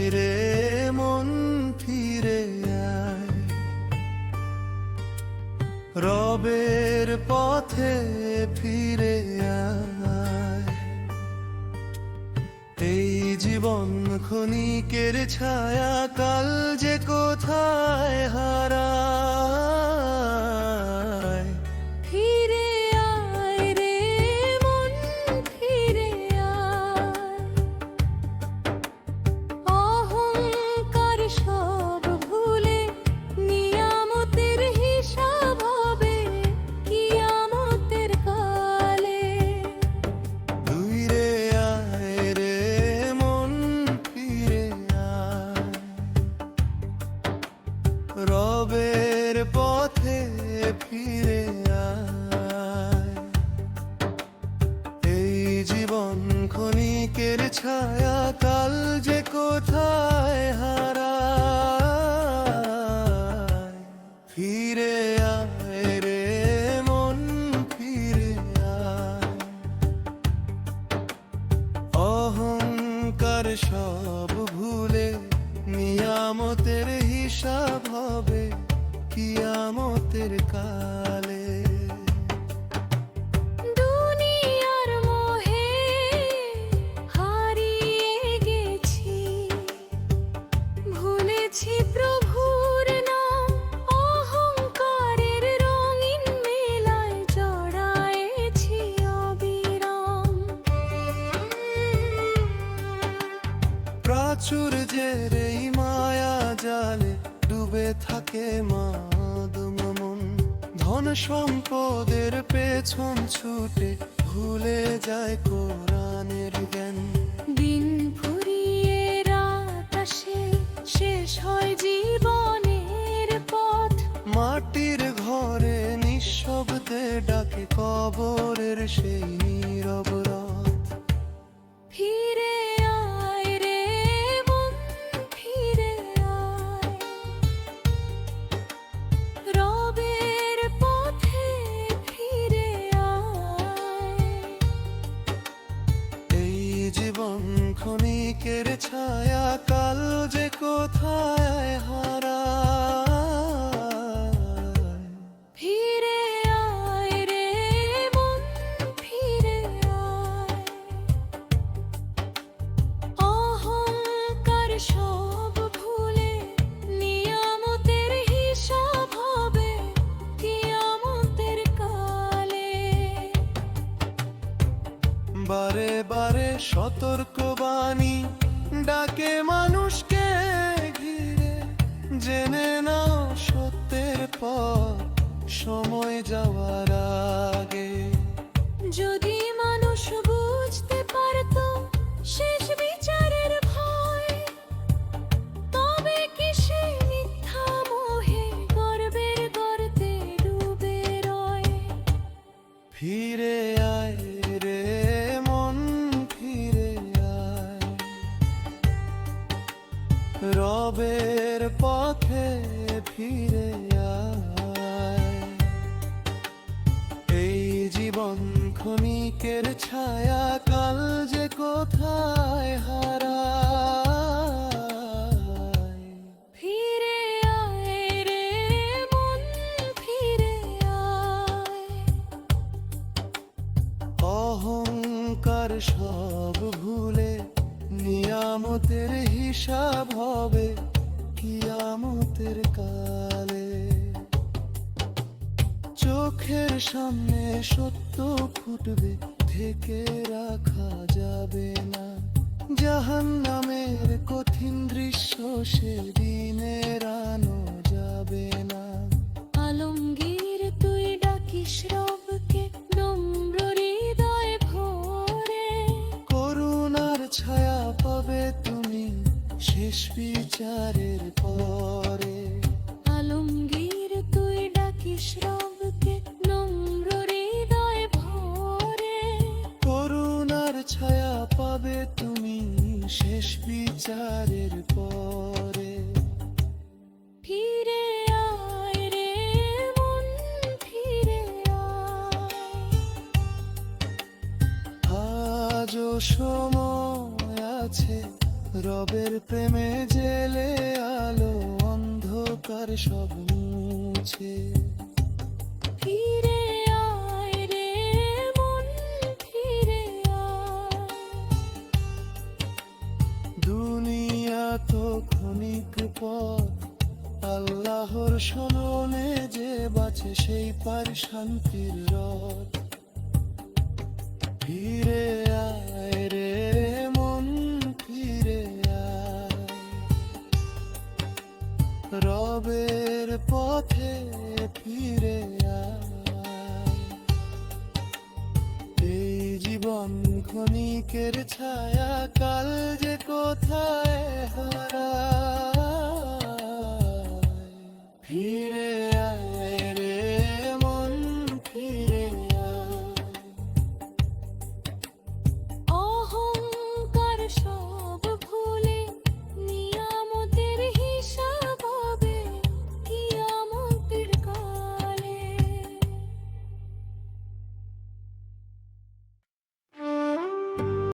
আয় রে মন ফিরে আয়, রবের পথে ফিরে আয়। এই জীবন ক্ষণিকের ছায়া, কাল যে কোথায় হারায়। ফিরে আয় রে মন ফিরে আয়, অহংকার সব ভুলে নিয়ামতের হিসাব হবে কিয়ামতের কালে। তুই রে আয় রে মন ফিরে আয়, রবের পথে ফিরে আয়। এই জীবন ক্ষণিকের ছায়া, কাল যে কোথায় হারায়। ফিরে আয় রে মন ফিরে আয়, অহংকার সব ভুলে নিয়ামতের হিসাব হবে কিয়ামতের কালে। দুনিয়ার মোহে হারিয়ে গেছি, ভুলেছি প্রভুর নাম, অহংকারের রঙিন মেলায় জড়ায়েছি অবিরাম। প্রাচুর্যের এই মায়া জালে ডুবে থাকে মাদম মন, ধন সম্পদের পেছন ছুটে ভুলে যায় কোরআনের জ্ঞান। দিন ফুরিয়ে রাত আসে, শেষ হয় জীবনের পথ। মাটির ঘরে নিঃশব্দে ডাকে কবরের সেই নীরব রাত। ফিরে আয় রে মন ফিরে আয়, রবের পথে ফিরে আয়। এই জীবন ক্ষণিকের ছায়া, কাল যে কোথায় হারায়। ফিরে আয় রে মন ফিরে আয়, অহংকার সব ভুলে নিয়ামতের হিসাব হবে কিয়ামতের কালে। বারে বারে সতর্কবাণী ডাকে মানুষকে ঘিরে, জেনে নাও সত্যের পথ সময় যাওয়ার আগে। যদি মানুষ বুঝতে পারতো শেষ বিচারের ভয়, তবে কি সে মিথ্যা মোহে গর্বের গর্তে ডুবে রয়। ফিরে আয় রে মন ফিরে আয়, রবের পথে ফিরে আয়। এই জীবন ক্ষণিকের ছায়া, কাল যে কোথায় হারায়। ফিরে আয় রে মন ফিরে আয়, অহংকার সব ভুলে নিয়ামতের হিসাব হবে কিয়ামতের কালে। চোখের সামনে সত্য ফুটবে, থেকে রাখা যাবে না। জাহান্নামের কঠিন দৃশ্য সেদিনে এড়ানো যাবে না। আলমগীর তুই ডাকিস রবকে নম্র হৃদয় ভরে, করুণার ছায়া পাবে তুমি শেষ বিচারের পরে। আলমগীর তুই ডাকিস রবকে নম্র হৃদয় ভরে, করুণার ছায়া পাবে তুমি শেষ বিচারের পরে। ফিরে আয় রে মন ফিরে আয়, আজও সময় আছে রবের প্রেমে জেলে আলো অন্ধকার সব মুছে ফিরে আয় রে মন ফিরে আয় দুনিয়া তো ক্ষণিক পথ আল্লাহর স্মরণে যে বাঁচে সেই পার শান্তির রথ ফিরে আয় রে মন ফিরে আয় রবের পথে ফিরে আয় এই জীবন ক্ষণিকের ছায়া কাল যে কোথায় হারায়